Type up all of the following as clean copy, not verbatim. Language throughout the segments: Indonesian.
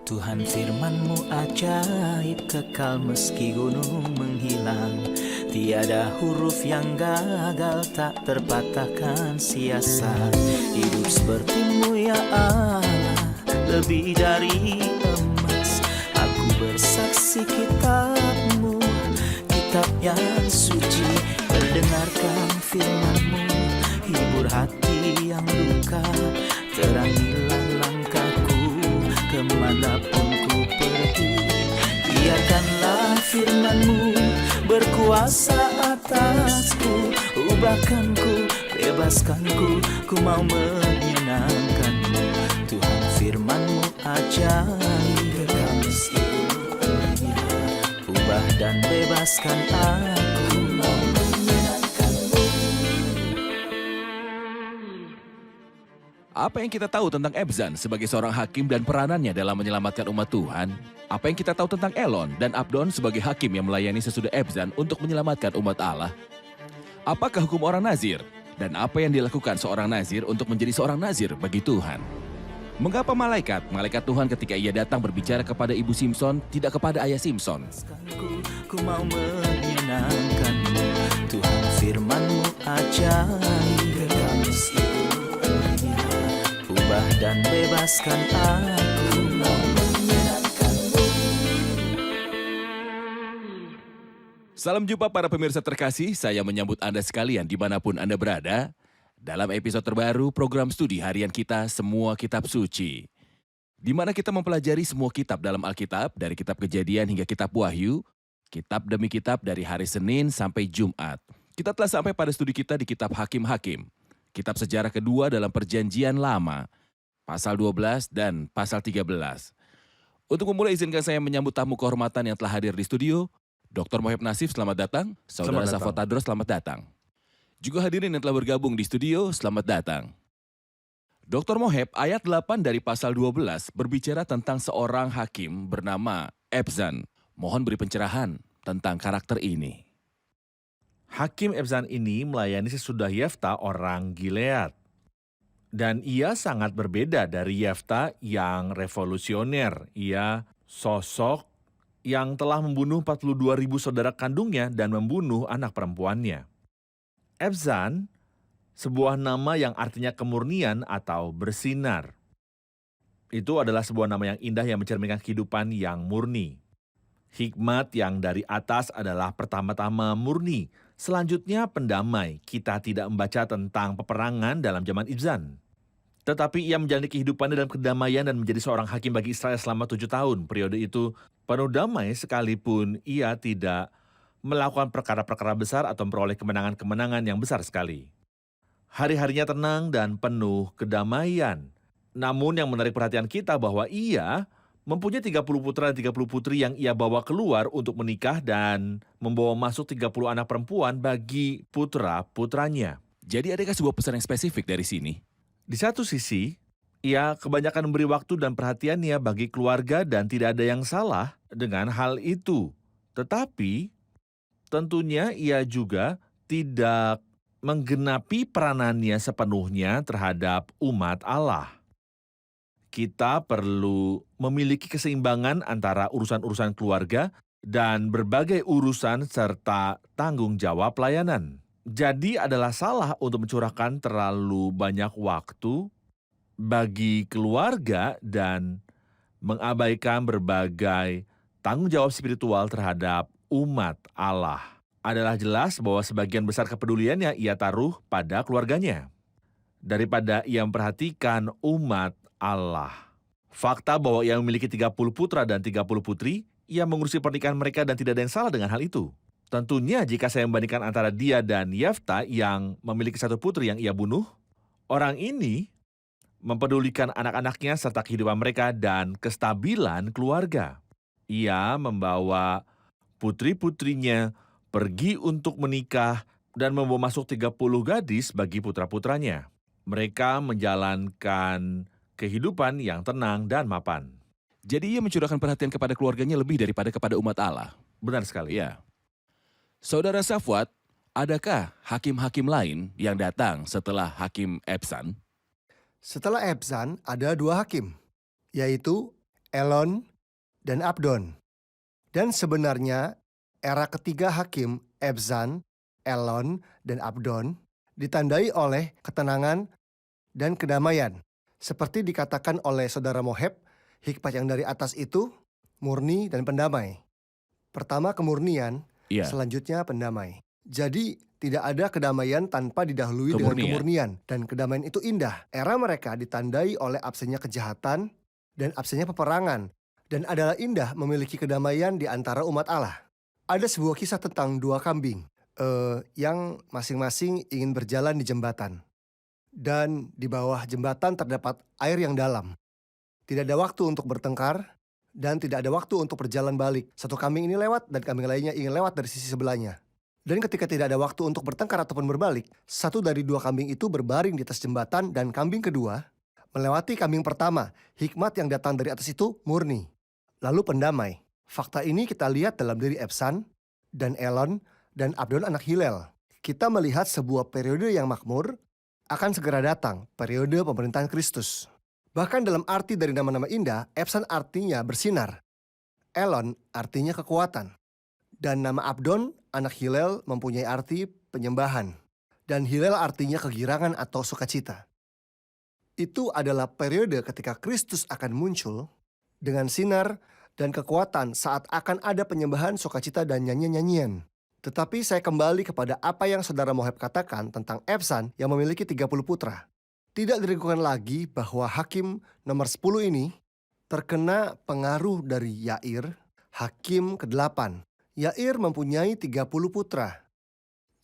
Tuhan firman-Mu ajaib, kekal meski gunung menghilang. Tiada huruf yang gagal, tak terpatahkan sia-sia. Hidup seperti-Mu ya Allah, lebih dari emas. Aku bersaksi kitab-Mu, kitab yang suci. Mendengarkan firman-Mu, hibur hati yang luka. Terangilah langkahku kemanapun ku pergi. Biarkanlah firman-Mu berkuasa atasku. Ubahkanku, bebaskanku, ku mau menyenangkan-Mu. Tuhan firman-Mu ajaib, kekal meski gunung hilang. Ubah dan bebaskan aku, mau menyenangkan-Mu. Apa yang kita tahu tentang Ebzan sebagai seorang hakim dan peranannya dalam menyelamatkan umat Tuhan? Apa yang kita tahu tentang Elon dan Abdon sebagai hakim yang melayani sesudah Ebzan untuk menyelamatkan umat Allah? Apakah hukum orang Nazir? Dan apa yang dilakukan seorang Nazir untuk menjadi seorang Nazir bagi Tuhan? Mengapa malaikat Tuhan ketika ia datang berbicara kepada ibu Simpson tidak kepada ayah Simpson? Ku mau menyenangkan-Mu. Tuhan firman-Mu ajaib, kekal meski gunung hilang. Ubah dan bebaskan aku, mau menyenangkan-Mu. Salam jumpa para pemirsa terkasih, saya menyambut Anda sekalian dimanapun Anda berada. Dalam episode terbaru program studi harian kita Semua Kitab Suci. Di mana kita mempelajari semua kitab dalam Alkitab, dari kitab Kejadian hingga kitab Wahyu, kitab demi kitab dari hari Senin sampai Jumat. Kita telah sampai pada studi kita di kitab Hakim-Hakim, kitab sejarah kedua dalam Perjanjian Lama, pasal 12 dan pasal 13. Untuk memulai izinkan saya menyambut tamu kehormatan yang telah hadir di studio, Dr. Moheb Nasif, selamat datang. Saudara Safo Tadros, selamat datang. Juga hadirin yang telah bergabung di studio, selamat datang. Dr. Moheb, ayat 8 dari pasal 12 berbicara tentang seorang hakim bernama Ebzan. Mohon beri pencerahan tentang karakter ini. Hakim Ebzan ini melayani sesudah Yefta orang Gilead. Dan ia sangat berbeda dari Yefta yang revolusioner. Ia sosok yang telah membunuh 42.000 saudara kandungnya dan membunuh anak perempuannya. Ebzan, sebuah nama yang artinya kemurnian atau bersinar. Itu adalah sebuah nama yang indah yang mencerminkan kehidupan yang murni. Hikmat yang dari atas adalah pertama-tama murni. Selanjutnya pendamai. Kita tidak membaca tentang peperangan dalam zaman Ibzan. Tetapi ia menjalani kehidupannya dalam kedamaian dan menjadi seorang hakim bagi Israel selama 7 tahun. Periode itu penuh damai sekalipun ia tidak melakukan perkara-perkara besar atau memperoleh kemenangan-kemenangan yang besar sekali. Hari-harinya tenang dan penuh kedamaian. Namun yang menarik perhatian kita bahwa ia mempunyai 30 putra dan 30 putri yang ia bawa keluar untuk menikah dan membawa masuk 30 anak perempuan bagi putra-putranya. Jadi adakah sebuah pesan yang spesifik dari sini? Di satu sisi, ia kebanyakan memberi waktu dan perhatiannya bagi keluarga dan tidak ada yang salah dengan hal itu. Tetapi tentunya ia juga tidak menggenapi peranannya sepenuhnya terhadap umat Allah. Kita perlu memiliki keseimbangan antara urusan-urusan keluarga dan berbagai urusan serta tanggung jawab pelayanan. Jadi adalah salah untuk mencurahkan terlalu banyak waktu bagi keluarga dan mengabaikan berbagai tanggung jawab spiritual terhadap umat Allah. Adalah jelas bahwa sebagian besar kepeduliannya ia taruh pada keluarganya daripada ia memperhatikan umat Allah. Fakta bahwa ia memiliki 30 putra dan 30 putri, ia mengurusi pernikahan mereka dan tidak ada yang salah dengan hal itu. Tentunya jika saya membandingkan antara dia dan Yefta yang memiliki 1 putri yang ia bunuh, orang ini mempedulikan anak-anaknya serta kehidupan mereka dan kestabilan keluarga. Ia membawa putri-putrinya pergi untuk menikah dan membawa masuk 30 gadis bagi putra-putranya. Mereka menjalankan kehidupan yang tenang dan mapan. Jadi ia mencurahkan perhatian kepada keluarganya lebih daripada kepada umat Allah. Benar sekali. Ya. Saudara Safwat, adakah hakim-hakim lain yang datang setelah Hakim Ebzan? Setelah Ebzan ada 2 hakim, yaitu Elon, dan Abdon. Dan sebenarnya era ketiga hakim Ebzan, Elon, dan Abdon ditandai oleh ketenangan dan kedamaian. Seperti dikatakan oleh saudara Moheb, hikmat yang dari atas itu murni dan pendamai. Pertama kemurnian, Iya, selanjutnya pendamai. Jadi tidak ada kedamaian tanpa didahului dengan kemurnian. Dan kedamaian itu indah. Era mereka ditandai oleh absennya kejahatan dan absennya peperangan. Dan adalah indah memiliki kedamaian di antara umat Allah. Ada sebuah kisah tentang dua kambing yang masing-masing ingin berjalan di jembatan. Dan di bawah jembatan terdapat air yang dalam. Tidak ada waktu untuk bertengkar dan tidak ada waktu untuk berjalan balik. Satu kambing ini lewat dan kambing lainnya ingin lewat dari sisi sebelahnya. Dan ketika tidak ada waktu untuk bertengkar ataupun berbalik, satu dari dua kambing itu berbaring di atas jembatan dan kambing kedua melewati kambing pertama. Hikmat yang datang dari atas itu murni. Lalu pendamai. Fakta ini kita lihat dalam diri Ebsan dan Elon dan Abdon anak Hillel. Kita melihat sebuah periode yang makmur akan segera datang, periode pemerintahan Kristus. Bahkan dalam arti dari nama-nama indah, Ebsan artinya bersinar. Elon artinya kekuatan. Dan nama Abdon, anak Hillel, mempunyai arti penyembahan. Dan Hillel artinya kegirangan atau sukacita. Itu adalah periode ketika Kristus akan muncul dengan sinar dan kekuatan saat akan ada penyembahan, sukacita, dan nyanyian-nyanyian. Tetapi saya kembali kepada apa yang saudara Moheb katakan tentang Ebsan yang memiliki 30 putra. Tidak diragukan lagi bahwa hakim nomor 10 ini terkena pengaruh dari Yair, hakim ke-8. Yair mempunyai 30 putra.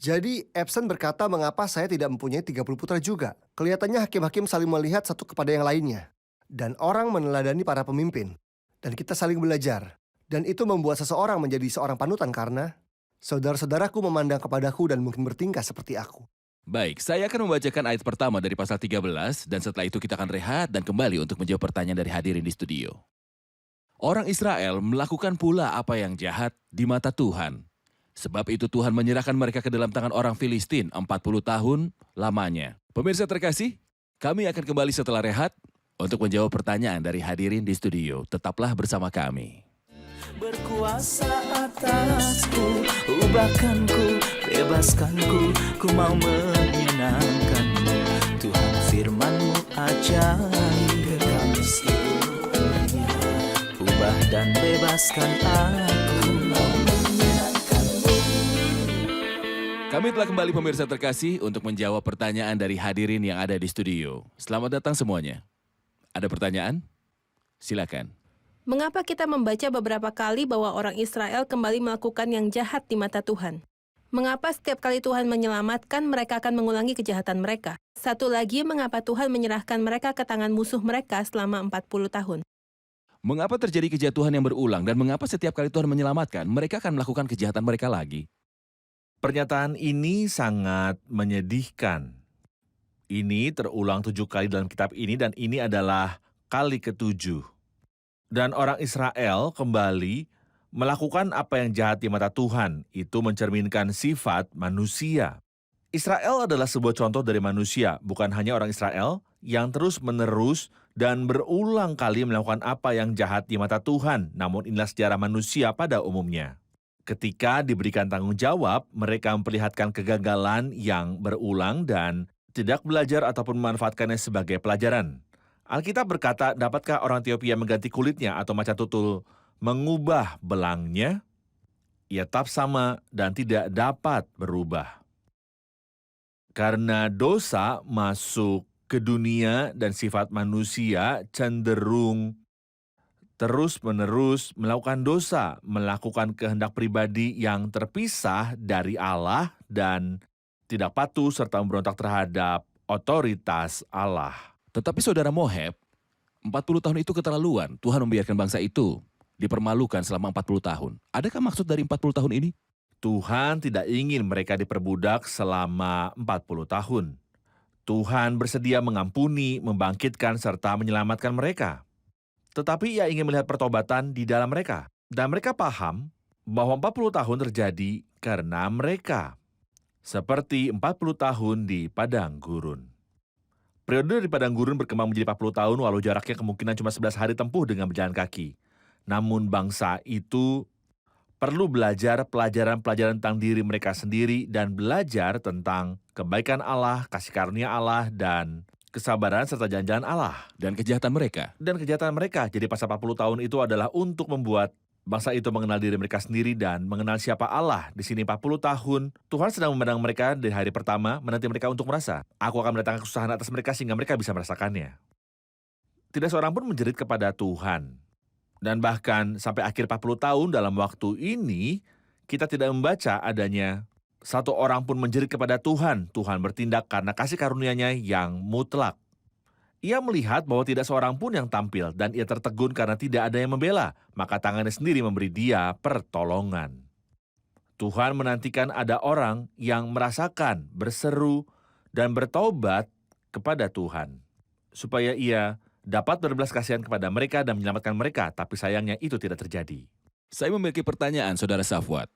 Jadi Ebsan berkata, mengapa saya tidak mempunyai 30 putra juga? Kelihatannya hakim-hakim saling melihat satu kepada yang lainnya. Dan orang meneladani para pemimpin. Dan kita saling belajar. Dan itu membuat seseorang menjadi seorang panutan karena saudara-saudaraku memandang kepadaku dan mungkin bertingkah seperti aku. baik. Saya akan membacakan ayat pertama dari pasal 13 dan setelah itu kita akan rehat dan kembali untuk menjawab pertanyaan dari hadirin di studio. Orang Israel melakukan pula apa yang jahat di mata Tuhan. Sebab itu Tuhan menyerahkan mereka ke dalam tangan orang Filistin 40 tahun lamanya. Pemirsa terkasih, kami akan kembali setelah rehat untuk menjawab pertanyaan dari hadirin di studio. Tetaplah bersama kami. Berkuasa atasku, ubahkanku, bebaskanku, ku mau menyenangkanmu. Tuhan firman-Mu ajaib, kekal seluruhnya. Ubah dan bebaskan aku, mau menyenangkanmu. Kami telah kembali pemirsa terkasih untuk menjawab pertanyaan dari hadirin yang ada di studio. Selamat datang semuanya. Ada pertanyaan? Silakan. Mengapa kita membaca beberapa kali bahwa orang Israel kembali melakukan yang jahat di mata Tuhan? Mengapa setiap kali Tuhan menyelamatkan, mereka akan mengulangi kejahatan mereka? Satu lagi, mengapa Tuhan menyerahkan mereka ke tangan musuh mereka selama 40 tahun? Mengapa terjadi kejatuhan yang berulang dan mengapa setiap kali Tuhan menyelamatkan, mereka akan melakukan kejahatan mereka lagi? Pernyataan ini sangat menyedihkan. Ini terulang 7 kali dalam kitab ini dan ini adalah kali ke-7. Dan orang Israel kembali melakukan apa yang jahat di mata Tuhan. Itu mencerminkan sifat manusia. Israel adalah sebuah contoh dari manusia, bukan hanya orang Israel yang terus-menerus dan berulang kali melakukan apa yang jahat di mata Tuhan. Namun inilah sejarah manusia pada umumnya. Ketika diberikan tanggung jawab, mereka memperlihatkan kegagalan yang berulang dan tidak belajar ataupun memanfaatkannya sebagai pelajaran. Alkitab berkata, dapatkah orang Ethiopia mengganti kulitnya atau macan tutul mengubah belangnya? Ia tetap sama dan tidak dapat berubah. Karena dosa masuk ke dunia dan sifat manusia cenderung terus-menerus melakukan dosa, melakukan kehendak pribadi yang terpisah dari Allah dan tidak patuh serta memberontak terhadap otoritas Allah. Tetapi saudara Moheb, 40 tahun itu keterlaluan. Tuhan membiarkan bangsa itu dipermalukan selama 40 tahun. Adakah maksud dari 40 tahun ini? Tuhan tidak ingin mereka diperbudak selama 40 tahun. Tuhan bersedia mengampuni, membangkitkan, serta menyelamatkan mereka. Tetapi ia ingin melihat pertobatan di dalam mereka. Dan mereka paham bahwa 40 tahun terjadi karena mereka. Seperti 40 tahun di padang gurun. Periode di padang gurun berkembang menjadi 40 tahun walau jaraknya kemungkinan cuma 11 hari tempuh dengan berjalan kaki. Namun bangsa itu perlu belajar pelajaran-pelajaran tentang diri mereka sendiri dan belajar tentang kebaikan Allah, kasih karunia Allah, dan kesabaran serta janji-janji Allah. Dan kejahatan mereka. Jadi pasal 40 tahun itu adalah untuk membuat bangsa itu mengenal diri mereka sendiri dan mengenal siapa Allah. Di sini 40 tahun, Tuhan sedang memandang mereka dari hari pertama, menanti mereka untuk merasa. Aku akan mendatangkan kesusahan atas mereka sehingga mereka bisa merasakannya. Tidak seorang pun menjerit kepada Tuhan. Dan bahkan sampai akhir 40 tahun dalam waktu ini, kita tidak membaca adanya satu orang pun menjerit kepada Tuhan. Tuhan bertindak karena kasih karunia-Nya yang mutlak. Ia melihat bahwa tidak seorang pun yang tampil dan ia tertegun karena tidak ada yang membela. Maka tangannya sendiri memberi dia pertolongan. Tuhan menantikan ada orang yang merasakan, berseru, dan bertobat kepada Tuhan. Supaya ia dapat berbelas kasihan kepada mereka dan menyelamatkan mereka, tapi sayangnya itu tidak terjadi. Saya memiliki pertanyaan, Saudara Safwat.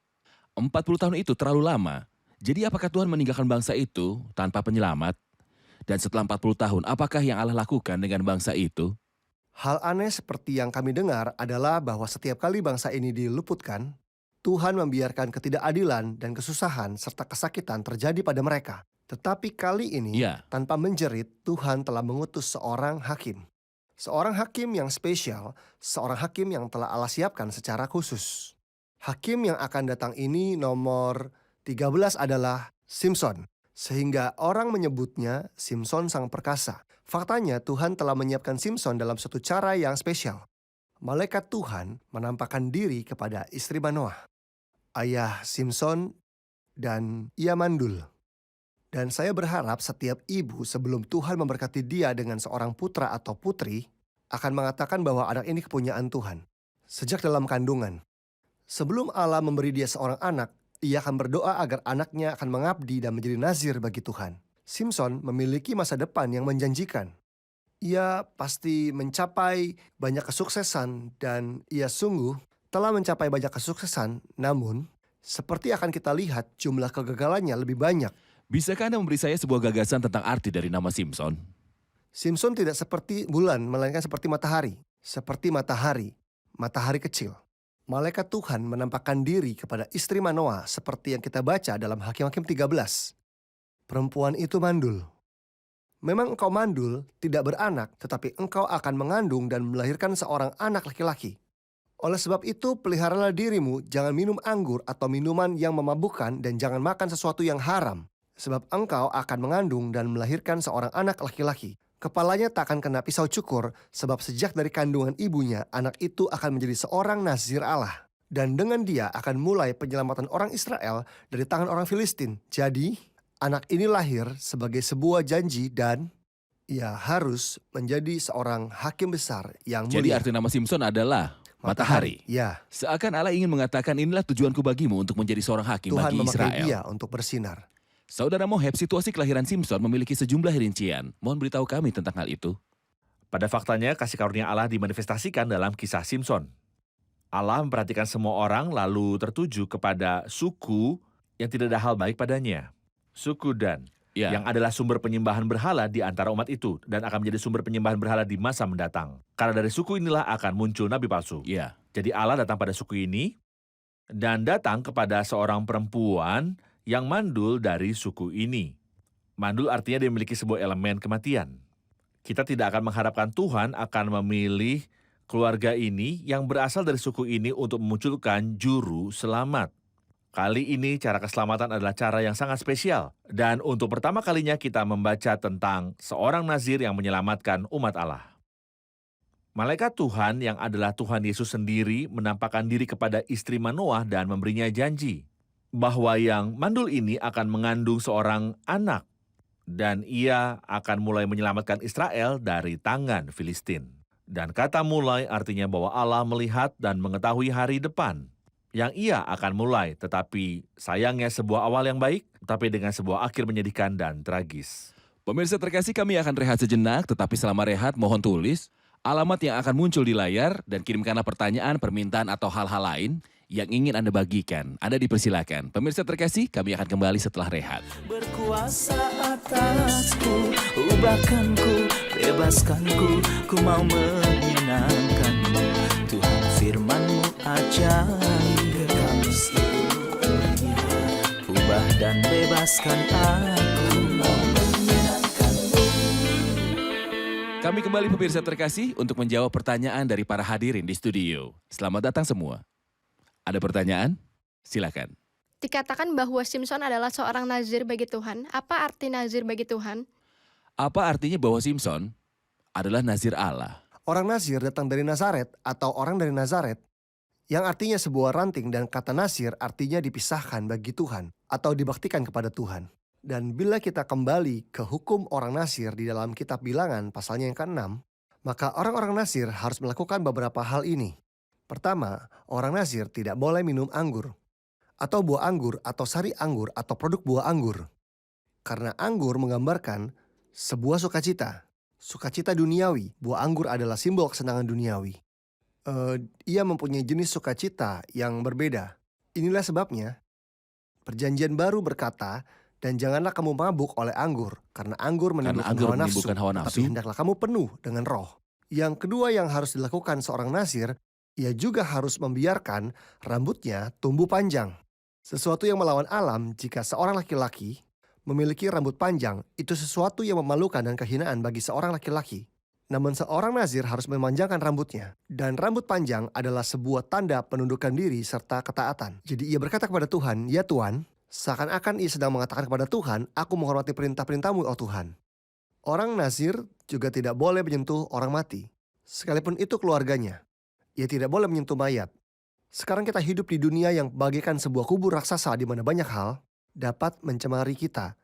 40 tahun itu terlalu lama. Jadi apakah Tuhan meninggalkan bangsa itu tanpa penyelamat? Dan setelah 40 tahun, apakah yang Allah lakukan dengan bangsa itu? Hal aneh seperti yang kami dengar adalah bahwa setiap kali bangsa ini diluputkan, Tuhan membiarkan ketidakadilan dan kesusahan serta kesakitan terjadi pada mereka. Tetapi kali ini, tanpa menjerit, Tuhan telah mengutus seorang hakim. Seorang hakim yang spesial, seorang hakim yang telah Allah siapkan secara khusus. Hakim yang akan datang ini nomor 13 adalah Simson. Sehingga orang menyebutnya Simson Sang Perkasa. Faktanya Tuhan telah menyiapkan Simson dalam suatu cara yang spesial. Malaikat Tuhan menampakkan diri kepada istri Manoah, ayah Simson, dan ia mandul. Dan saya berharap setiap ibu sebelum Tuhan memberkati dia dengan seorang putra atau putri akan mengatakan bahwa anak ini kepunyaan Tuhan. Sejak dalam kandungan. Sebelum Allah memberi dia seorang anak, ia akan berdoa agar anaknya akan mengabdi dan menjadi nazir bagi Tuhan. Simson memiliki masa depan yang menjanjikan. Ia pasti mencapai banyak kesuksesan dan ia sungguh telah mencapai banyak kesuksesan. Namun, seperti akan kita lihat jumlah kegagalannya lebih banyak. Bisakah Anda memberi saya sebuah gagasan tentang arti dari nama Simson? Simson tidak seperti bulan, melainkan seperti matahari. Seperti matahari, matahari kecil. Malaikat Tuhan menampakkan diri kepada istri Manoah seperti yang kita baca dalam Hakim-Hakim 13. Perempuan itu mandul. Memang engkau mandul, tidak beranak, tetapi engkau akan mengandung dan melahirkan seorang anak laki-laki. Oleh sebab itu, peliharalah dirimu, jangan minum anggur atau minuman yang memabukkan dan jangan makan sesuatu yang haram. Sebab engkau akan mengandung dan melahirkan seorang anak laki-laki. Kepalanya tak akan kena pisau cukur, sebab sejak dari kandungan ibunya, anak itu akan menjadi seorang nazir Allah. Dan dengan dia akan mulai penyelamatan orang Israel dari tangan orang Filistin. Jadi, anak ini lahir sebagai sebuah janji dan ia harus menjadi seorang hakim besar yang mulia. Jadi arti nama Simson adalah matahari. Ya. Seakan Allah ingin mengatakan inilah tujuanku bagimu untuk menjadi seorang hakim Tuhan bagi memakai Israel. dia untuk bersinar. Saudara Moheb, situasi kelahiran Simson memiliki sejumlah rincian. Mohon beritahu kami tentang hal itu. Pada faktanya, kasih karunia Allah dimanifestasikan dalam kisah Simson. Allah memperhatikan semua orang lalu tertuju kepada suku yang tidak ada hal baik padanya. Suku Dan, yang adalah sumber penyembahan berhala di antara umat itu dan akan menjadi sumber penyembahan berhala di masa mendatang. Karena dari suku inilah akan muncul nabi palsu. Jadi Allah datang pada suku ini dan datang kepada seorang perempuan yang mandul dari suku ini. Mandul artinya dia memiliki sebuah elemen kematian. Kita tidak akan mengharapkan Tuhan akan memilih keluarga ini yang berasal dari suku ini untuk memunculkan juru selamat. Kali ini cara keselamatan adalah cara yang sangat spesial. Dan untuk pertama kalinya kita membaca tentang seorang nazir yang menyelamatkan umat Allah. Malaikat Tuhan yang adalah Tuhan Yesus sendiri menampakkan diri kepada istri Manoah dan memberinya janji bahwa yang mandul ini akan mengandung seorang anak dan ia akan mulai menyelamatkan Israel dari tangan Filistin. Dan kata mulai artinya bahwa Allah melihat dan mengetahui hari depan yang ia akan mulai, tetapi sayangnya sebuah awal yang baik, tetapi dengan sebuah akhir menyedihkan dan tragis. Pemirsa terkasih, kami akan rehat sejenak, tetapi selama rehat mohon tulis alamat yang akan muncul di layar dan kirimkanlah pertanyaan, permintaan atau hal-hal lain yang ingin Anda bagikan? Anda dipersilakan. Pemirsa terkasih, kami akan kembali setelah rehat. Berkuasa atasku, ubahkanku, bebaskanku, ku mau menyenangkanmu. Tuhan firman-Mu ajaib, kami seluruhnya. Ubah dan bebaskan aku, mau menyenangkanmu. Kami kembali pemirsa terkasih untuk menjawab pertanyaan dari para hadirin di studio. Selamat datang semua. Ada pertanyaan? Silakan. Dikatakan bahwa Simson adalah seorang nazir bagi Tuhan. Apa arti nazir bagi Tuhan? Apa artinya bahwa Simson adalah nazir Allah? Orang Nazir datang dari Nazaret atau orang dari Nazaret, yang artinya sebuah ranting, dan kata Nazir artinya dipisahkan bagi Tuhan atau dibaktikan kepada Tuhan. Dan bila kita kembali ke hukum orang Nazir di dalam kitab Bilangan pasalnya yang ke-6, maka orang-orang Nazir harus melakukan beberapa hal ini. Pertama, orang Nazir tidak boleh minum anggur, atau buah anggur, atau sari anggur, atau produk buah anggur. Karena anggur menggambarkan sebuah sukacita duniawi. Buah anggur adalah simbol kesenangan duniawi. Ia mempunyai jenis sukacita yang berbeda. Inilah sebabnya Perjanjian Baru berkata, dan janganlah kamu mabuk oleh anggur, karena anggur menimbulkan hawa nafsu, tapi hendaklah kamu penuh dengan roh. Yang kedua yang harus dilakukan seorang Nazir, ia juga harus membiarkan rambutnya tumbuh panjang. Sesuatu yang melawan alam jika seorang laki-laki memiliki rambut panjang, itu sesuatu yang memalukan dan kehinaan bagi seorang laki-laki. Namun seorang Nazir harus memanjangkan rambutnya. Dan rambut panjang adalah sebuah tanda penundukan diri serta ketaatan. Jadi ia berkata kepada Tuhan, "Ya Tuhan," seakan-akan ia sedang mengatakan kepada Tuhan, "Aku menghormati perintah-perintah-Mu, oh Tuhan." Orang Nazir juga tidak boleh menyentuh orang mati, sekalipun itu keluarganya. Ia tidak boleh menyentuh mayat. Sekarang kita hidup di dunia yang bagaikan sebuah kubur raksasa di mana banyak hal dapat mencemari kita.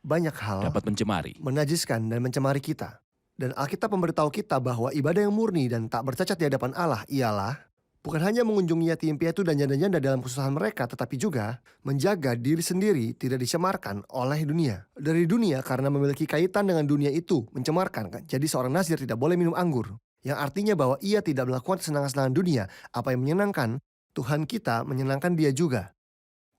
Banyak hal Dapat mencemari. menajiskan dan mencemari kita. Dan Alkitab memberitahu kita bahwa ibadah yang murni dan tak bercacat di hadapan Allah ialah bukan hanya mengunjungi yatim piatu dan janda-janda dalam kesusahan mereka, tetapi juga menjaga diri sendiri tidak dicemarkan oleh dunia. Dari dunia karena memiliki kaitan dengan dunia itu mencemarkan. Jadi seorang Nazir tidak boleh minum anggur. Yang artinya bahwa ia tidak melakukan kesenangan-kesenangan dunia. Apa yang menyenangkan, Tuhan kita menyenangkan dia juga.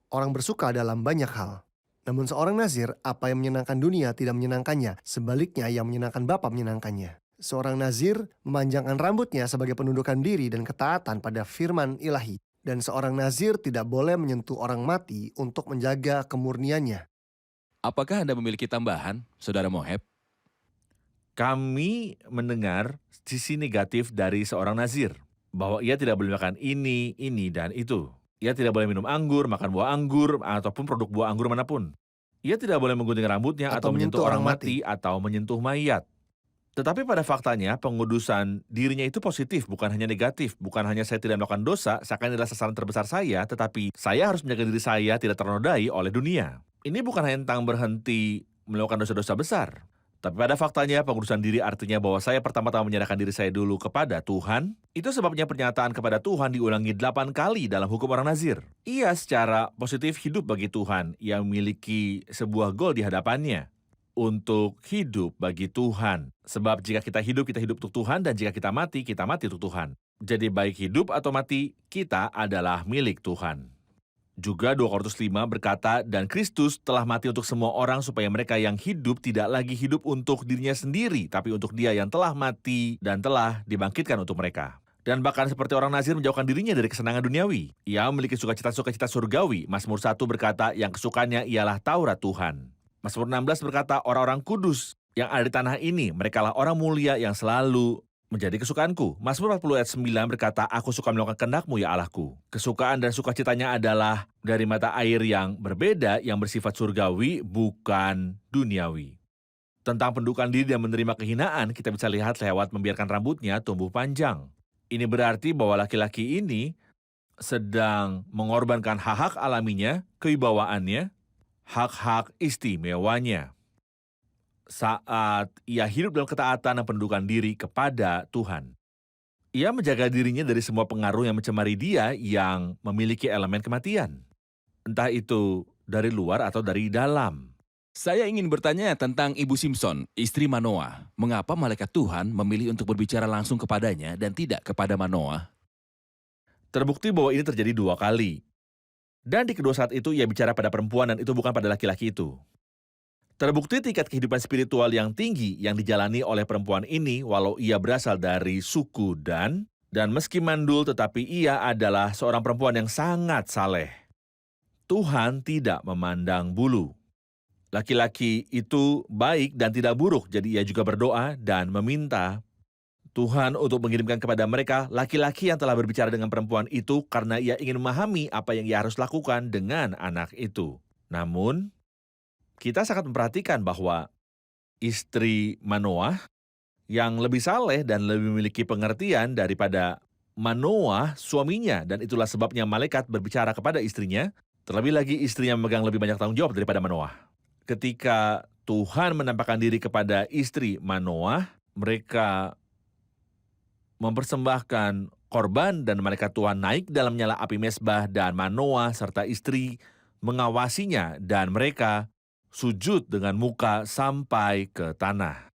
Orang bersuka dalam banyak hal. Namun seorang Nazir, apa yang menyenangkan dunia tidak menyenangkannya. Sebaliknya, yang menyenangkan Bapa menyenangkannya. Seorang Nazir memanjangkan rambutnya sebagai penundukan diri dan ketaatan pada firman ilahi. Dan seorang Nazir tidak boleh menyentuh orang mati untuk menjaga kemurniannya. Apakah Anda memiliki tambahan, Saudara Moheb? Kami mendengar sisi negatif dari seorang Nazir, bahwa ia tidak boleh makan ini, dan itu. Ia tidak boleh minum anggur, makan buah anggur, ataupun produk buah anggur manapun. Ia tidak boleh menggunting rambutnya atau menyentuh orang mati atau menyentuh mayat. Tetapi pada faktanya, pengudusan dirinya itu positif, bukan hanya negatif. Bukan hanya saya tidak melakukan dosa, seakan adalah sasaran terbesar saya, tetapi saya harus menjaga diri saya tidak ternodai oleh dunia. Ini bukan hanya tentang berhenti melakukan dosa-dosa besar. Tapi pada faktanya, pengudusan diri artinya bahwa saya pertama-tama menyerahkan diri saya dulu kepada Tuhan. Itu sebabnya pernyataan kepada Tuhan diulangi 8 kali dalam hukum orang Nazir. Ia secara positif hidup bagi Tuhan. Ia memiliki sebuah goal di hadapannya untuk hidup bagi Tuhan. Sebab jika kita hidup untuk Tuhan, dan jika kita mati untuk Tuhan. Jadi baik hidup atau mati, kita adalah milik Tuhan. Juga 2 Korintus 5 berkata, dan Kristus telah mati untuk semua orang supaya mereka yang hidup tidak lagi hidup untuk dirinya sendiri, tapi untuk Dia yang telah mati dan telah dibangkitkan untuk mereka. Dan bahkan seperti orang Nazir menjauhkan dirinya dari kesenangan duniawi. Ia memiliki sukacita-sukacita surgawi. Mazmur 1 berkata, yang kesukaannya ialah Taurat Tuhan. Mazmur 16 berkata, orang-orang kudus yang ada di tanah ini, merekalah orang mulia yang selalu menjadi kesukaanku. Mazmur 40 ayat 9 berkata, aku suka melakukan kehendak-Mu ya Allahku. Kesukaan dan sukacitanya adalah dari mata air yang berbeda, yang bersifat surgawi, bukan duniawi. Tentang pendudukan diri dan menerima kehinaan, kita bisa lihat lewat membiarkan rambutnya tumbuh panjang. Ini berarti bahwa laki-laki ini sedang mengorbankan hak-hak alaminya, kewibawaannya, hak-hak istimewanya. Saat ia hidup dalam ketaatan dan pendudukan diri kepada Tuhan. Ia menjaga dirinya dari semua pengaruh yang mencemari dia yang memiliki elemen kematian. Entah itu dari luar atau dari dalam. Saya ingin bertanya tentang Ibu Simson, istri Manoah. Mengapa malaikat Tuhan memilih untuk berbicara langsung kepadanya dan tidak kepada Manoah? Terbukti bahwa ini terjadi 2 kali. Dan di kedua saat itu ia bicara pada perempuan dan itu bukan pada laki-laki itu. Terbukti tingkat kehidupan spiritual yang tinggi yang dijalani oleh perempuan ini walau ia berasal dari suku Dan meski mandul tetapi ia adalah seorang perempuan yang sangat saleh. Tuhan tidak memandang bulu. Laki-laki itu baik dan tidak buruk, jadi ia juga berdoa dan meminta Tuhan untuk mengirimkan kepada mereka laki-laki yang telah berbicara dengan perempuan itu karena ia ingin memahami apa yang ia harus lakukan dengan anak itu. Namun, kita sangat memperhatikan bahwa istri Manoah yang lebih saleh dan lebih memiliki pengertian daripada Manoah suaminya, dan itulah sebabnya malaikat berbicara kepada istrinya, terlebih lagi istrinya memegang lebih banyak tanggung jawab daripada Manoah. Ketika Tuhan menampakkan diri kepada istri Manoah, mereka mempersembahkan korban dan malaikat Tuhan naik dalam nyala api mezbah dan Manoah serta istri mengawasinya dan mereka sujud dengan muka sampai ke tanah.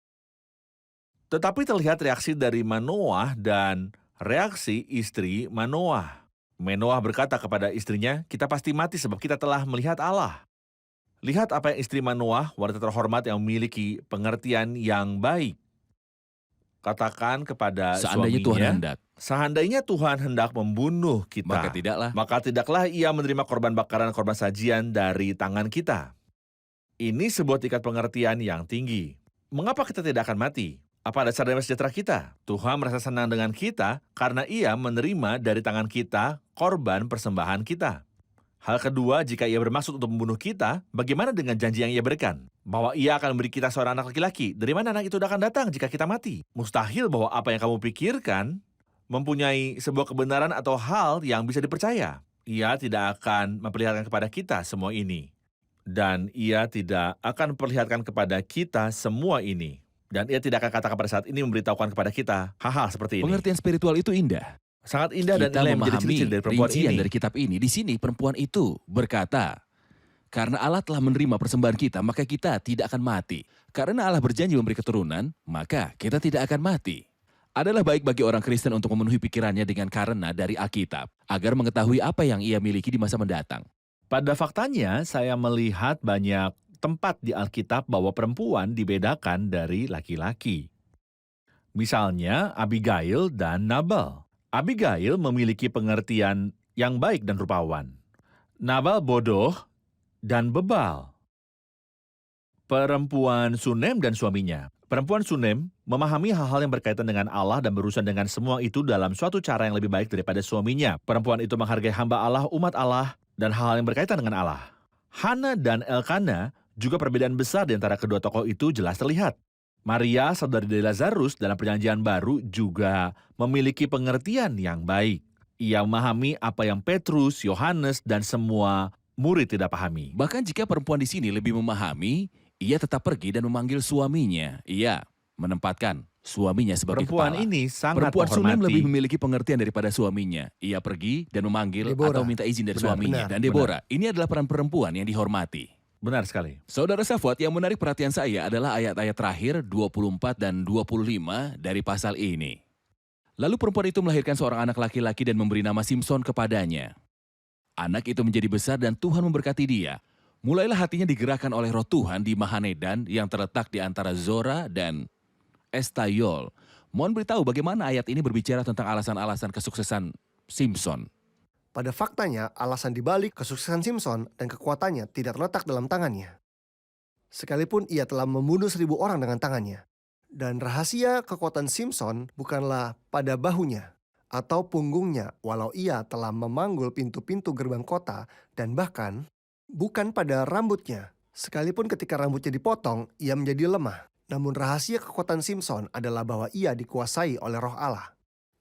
Tetapi terlihat reaksi dari Manoah dan reaksi istri Manoah. Manoah berkata kepada istrinya, "Kita pasti mati sebab kita telah melihat Allah." Lihat apa yang istri Manoah, wanita terhormat yang memiliki pengertian yang baik, katakan kepada Seandainya suaminya, Tuhan hendak, seandainya Tuhan hendak membunuh kita, maka tidaklah ia menerima korban bakaran korban sajian dari tangan kita. Ini sebuah tingkat pengertian yang tinggi. Mengapa kita tidak akan mati? Apa dasar damai sejahtera kita? Tuhan merasa senang dengan kita karena ia menerima dari tangan kita korban persembahan kita. Hal kedua, jika ia bermaksud untuk membunuh kita, bagaimana dengan janji yang ia berikan? Bahwa ia akan memberi kita seorang anak laki-laki. Dari mana anak itu akan datang jika kita mati? Mustahil bahwa apa yang kamu pikirkan mempunyai sebuah kebenaran atau hal yang bisa dipercaya. Ia tidak akan memperlihatkan kepada kita semua ini. Dan ia tidak akan memperlihatkan kepada kita semua ini. Dan ia tidak akan katakan pada saat ini memberitahukan kepada kita hal-hal seperti ini. pengertian spiritual itu indah. Sangat indah dan Kita inilah yang menjadi memahami ciri-ciri dari perempuan rincian ini. dari kitab ini. Di sini perempuan itu berkata, karena Allah telah menerima persembahan kita, maka kita tidak akan mati. Karena Allah berjanji memberi keturunan, maka kita tidak akan mati. Adalah baik bagi orang Kristen untuk memenuhi pikirannya dengan karena dari Alkitab, agar mengetahui apa yang ia miliki di masa mendatang. Pada faktanya, saya melihat banyak tempat di Alkitab bahwa perempuan dibedakan dari laki-laki. Misalnya, Abigail dan Nabal. Abigail memiliki pengertian yang baik dan rupawan. Nabal bodoh dan bebal. Perempuan Sunem dan suaminya. Perempuan Sunem memahami hal-hal yang berkaitan dengan Allah dan berurusan dengan semua itu dalam suatu cara yang lebih baik daripada suaminya. Perempuan itu menghargai hamba Allah, umat Allah, dan hal-hal yang berkaitan dengan Allah. Hana dan Elkana juga perbedaan besar di antara kedua tokoh itu jelas terlihat. Maria, saudari dari Lazarus dalam perjanjian baru juga memiliki pengertian yang baik. Ia memahami apa yang Petrus, Yohanes, dan semua murid tidak pahami. Bahkan jika perempuan di sini lebih memahami, ia tetap pergi dan memanggil suaminya. Ia menempatkan suaminya sebagai Perempuan kepala. ini sangat Perempuan Sunem lebih menghormati. memiliki pengertian daripada suaminya. Ia pergi dan memanggil Deborah. atau minta izin dari Benar, suaminya. benar, Dan Deborah, ini adalah peran perempuan yang dihormati. Benar sekali. Saudara Safwat, yang menarik perhatian saya adalah ayat-ayat terakhir 24 dan 25 dari pasal ini. Lalu perempuan itu melahirkan seorang anak laki-laki dan memberi nama Simson kepadanya. Anak itu menjadi besar dan Tuhan memberkati dia. Mulailah hatinya digerakkan oleh roh Tuhan di Mahanedan yang terletak di antara Zora dan Estayol. Mohon beritahu bagaimana ayat ini berbicara tentang alasan-alasan kesuksesan Simson. Pada faktanya, alasan dibalik kesuksesan Simson dan kekuatannya tidak terletak dalam tangannya. Sekalipun ia telah membunuh 1.000 orang dengan tangannya. Dan rahasia kekuatan Simson bukanlah pada bahunya atau punggungnya, walau ia telah memanggul pintu-pintu gerbang kota, dan bahkan bukan pada rambutnya. Sekalipun ketika rambutnya dipotong, ia menjadi lemah. Namun rahasia kekuatan Simson adalah bahwa ia dikuasai oleh roh Allah.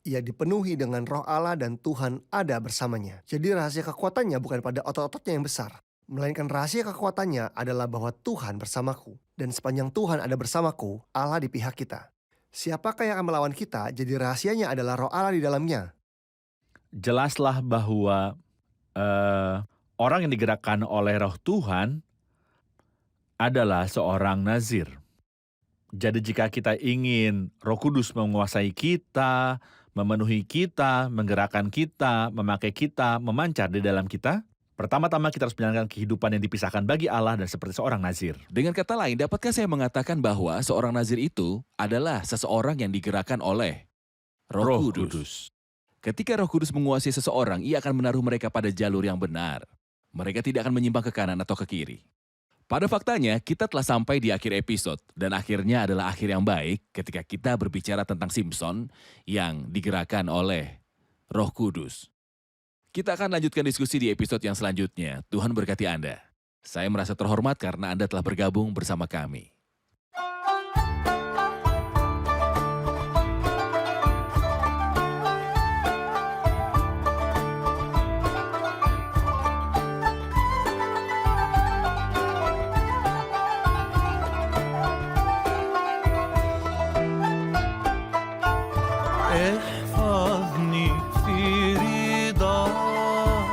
Ia dipenuhi dengan roh Allah dan Tuhan ada bersamanya. Jadi rahasia kekuatannya bukan pada otot-ototnya yang besar. Melainkan rahasia kekuatannya adalah bahwa Tuhan bersamaku. Dan sepanjang Tuhan ada bersamaku, Allah di pihak kita. Siapakah yang akan melawan kita? Jadi rahasianya adalah roh Allah di dalamnya. Jelaslah bahwa orang yang digerakkan oleh roh Tuhan adalah seorang nazir. Jadi jika kita ingin Roh Kudus menguasai kita, memenuhi kita, menggerakkan kita, memakai kita, memancar di dalam kita? Pertama-tama kita harus menjalankan kehidupan yang dipisahkan bagi Allah dan seperti seorang nazir. Dengan kata lain, dapatkah saya mengatakan bahwa seorang nazir itu adalah seseorang yang digerakkan oleh Roh Kudus? Ketika Roh Kudus menguasai seseorang, ia akan menaruh mereka pada jalur yang benar. Mereka tidak akan menyimpang ke kanan atau ke kiri. Pada faktanya, kita telah sampai di akhir episode, dan akhirnya adalah akhir yang baik ketika kita berbicara tentang Simson yang digerakkan oleh Roh Kudus. Kita akan lanjutkan diskusi di episode yang selanjutnya. Tuhan berkati Anda. Saya merasa terhormat karena Anda telah bergabung bersama kami. احفظني في رضاك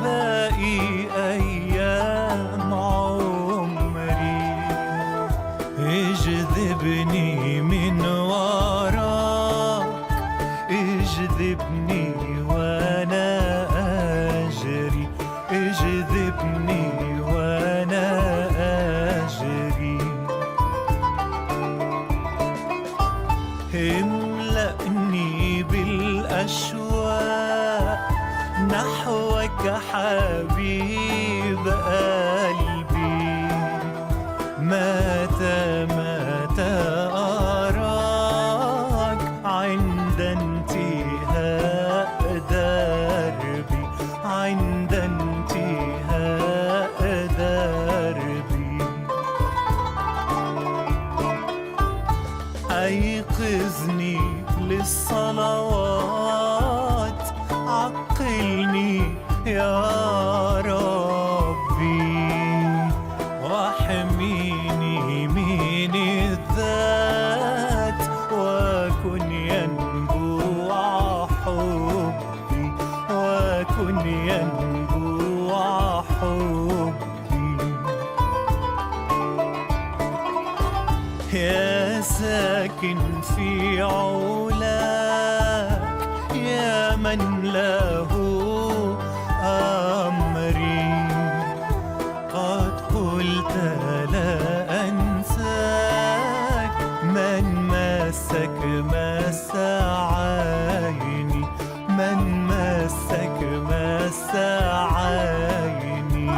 باقي أيام عمري اجذبني من وراك اجذبني وأنا أجري اجذبني وأنا أجري املأني بالأشواق نحوك حبيب قلبي متى أراك عند انتهاء دربي عند انتهاء دربي أيقظني للصلوات عقلني يا ربي واحميني من الذات وكن ينبوع حبي وكن ينبوع حبي يا ساكن في علاك يا من له أمري قد قلت لا أنساك من مسك مس عيني من مسك مس عيني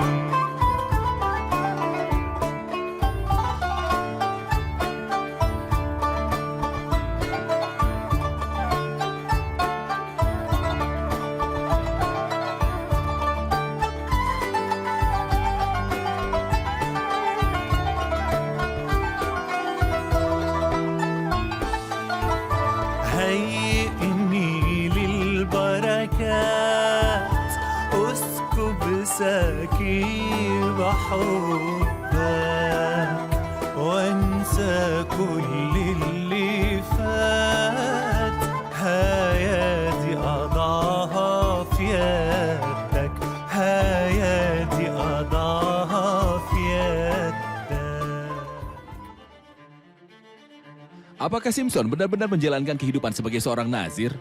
هيئني للبركات اسكب سكيب حبك وانسى كل اللي فات هيادي أضعها في يدك هيادي أضعها في يدك. Apakah Simson benar-benar menjalankan kehidupan sebagai seorang nazir?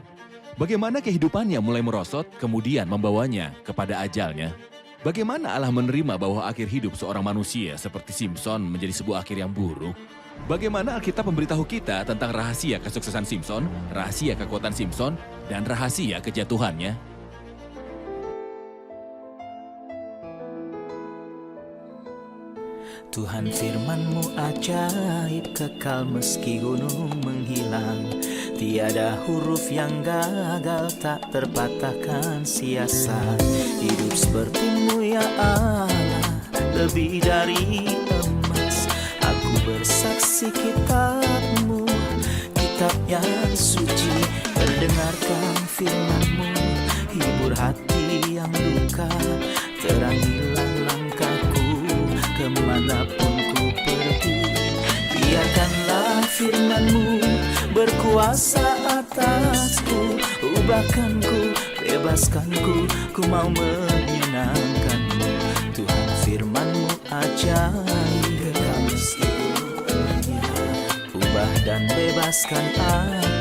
Bagaimana kehidupannya mulai merosot, kemudian membawanya kepada ajalnya? Bagaimana Allah menerima bahwa akhir hidup seorang manusia seperti Simson menjadi sebuah akhir yang buruk? Bagaimana Alkitab memberitahu kita tentang rahasia kesuksesan Simson, rahasia kekuatan Simson, dan rahasia kejatuhannya? Tuhan firman-Mu ajaib kekal meski gunung menghilang. Tiada huruf yang gagal tak terpatahkan sia-sia. Hidup seperti-Mu ya Allah lebih dari emas. Aku bersaksi kitab-Mu, kitab yang suci. Terdengarkan firman-Mu, hibur hati yang duka. Terangilah langkahku kemanapun ku pergi. Biarkanlah firman-Mu berkuasa atasku. Ubahkanku, bebaskanku, ku mau menyenangkan-Mu. Tuhan firman-Mu ajaib, kekal meski ubah dan bebaskan aku.